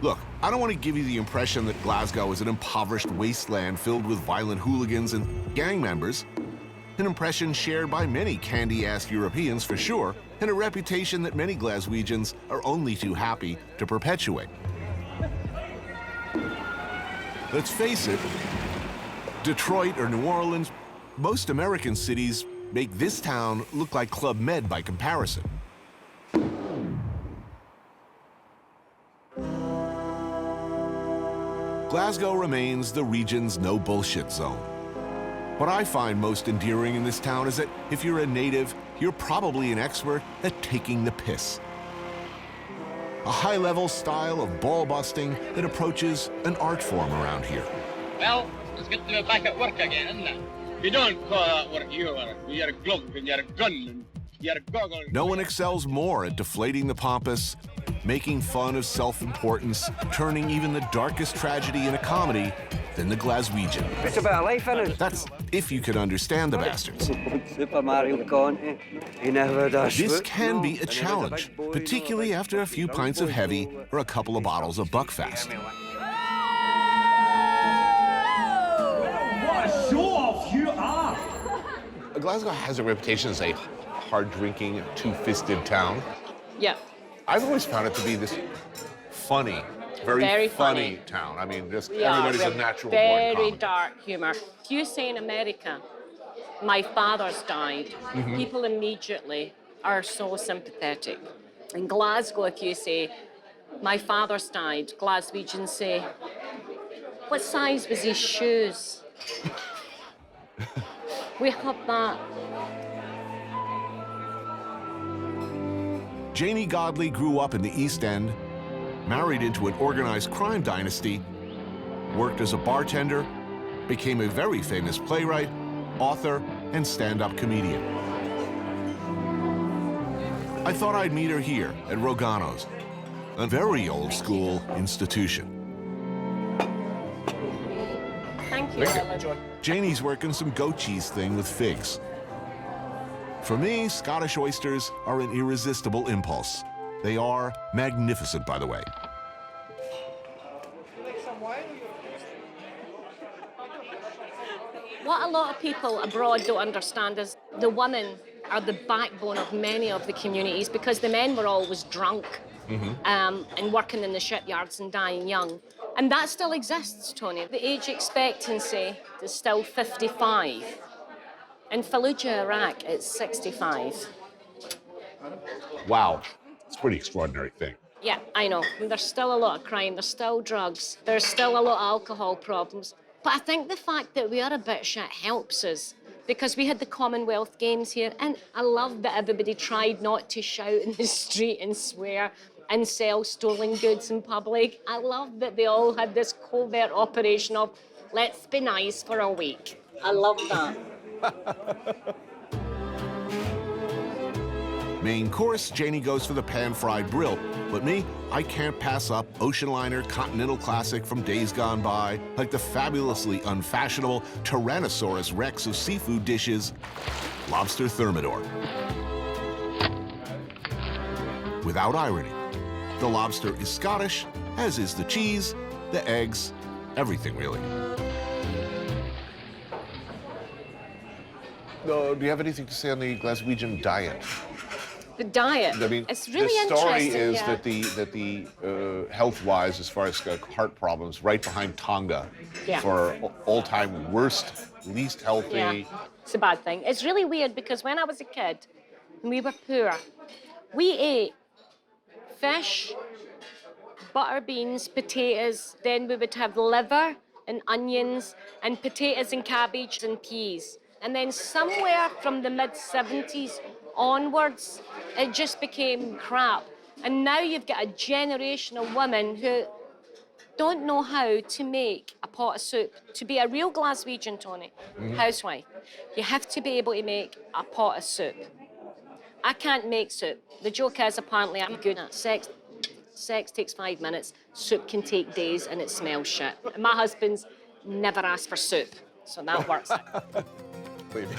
Look, I don't want to give you the impression that Glasgow is an impoverished wasteland filled with violent hooligans and gang members. An impression shared by many candy-ass Europeans for sure, and a reputation that many Glaswegians are only too happy to perpetuate. Let's face it, Detroit or New Orleans, most American cities make this town look like Club Med by comparison. Glasgow remains the region's no-bullshit zone. What I find most endearing in this town is that if you're a native, you're probably an expert at taking the piss. A high-level style of ball-busting that approaches an art form around here. Well, it's good to be back at work again, isn't it? You don't call that work, you're a glove and you're a gun and you're a goggle. No one excels more at deflating the pompous, making fun of self-importance, turning even the darkest tragedy in a comedy than the Glaswegian. It's about life, isn't it? That's if you can understand the bastards. Super Mario Conti. He never does. This can be a challenge, particularly after a few pints of heavy or a couple of bottles of Buckfast. What a show-off you are! Glasgow has a reputation as a hard-drinking, two-fisted town. Yeah. I've always found it to be this funny, very funny town. I mean, just everybody's a natural born Very comic. dark humor. If you say in America, my father's died, people immediately are so sympathetic. In Glasgow, if you say, my father's died, Glaswegians say, what size was his shoes? We have that. Janie Godley grew up in the East End, married into an organized crime dynasty, worked as a bartender, became a very famous playwright, author, and stand-up comedian. I thought I'd meet her here at Rogano's, a very old-school institution. Thank you, Ellen. Janie's working some goat cheese thing with figs. For me, Scottish oysters are an irresistible impulse. They are magnificent, by the way. What a lot of people abroad don't understand is the women are the backbone of many of the communities because the men were always drunk and working in the shipyards and dying young. And that still exists, Tony. The age expectancy is still 55. In Fallujah, Iraq, it's 65. Wow, it's a pretty extraordinary thing. Yeah, I know. And there's still a lot of crime, there's still drugs, there's still a lot of alcohol problems. But I think the fact that we are a bit shit helps us because we had the Commonwealth Games here, and I love that everybody tried not to shout in the street and swear and sell stolen goods in public. I love that they all had this covert operation of, let's be nice for a week. I love that. Main course, Janie goes for the pan-fried brill. But me, I can't pass up ocean liner continental classic from days gone by, like the fabulously unfashionable Tyrannosaurus Rex of seafood dishes, lobster thermidor. Without irony, the lobster is Scottish, as is the cheese, the eggs, everything really. Do you have anything to say on the Glaswegian diet? The diet, I mean, it's really the story interesting. is that the health-wise, as far as heart problems, right behind Tonga for all-time worst, least healthy. Yeah, it's a bad thing. It's really weird because when I was a kid and we were poor, we ate fish, butter beans, potatoes, then we would have liver and onions and potatoes and cabbage and peas. And then somewhere from the mid-70s onwards, it just became crap. And now you've got a generation of women who don't know how to make a pot of soup. To be a real Glaswegian, Tony, housewife, you have to be able to make a pot of soup. I can't make soup. The joke is apparently I'm good at sex. Sex takes 5 minutes, soup can take days, and it smells shit. My husband's never asked for soup, so that works. Leave.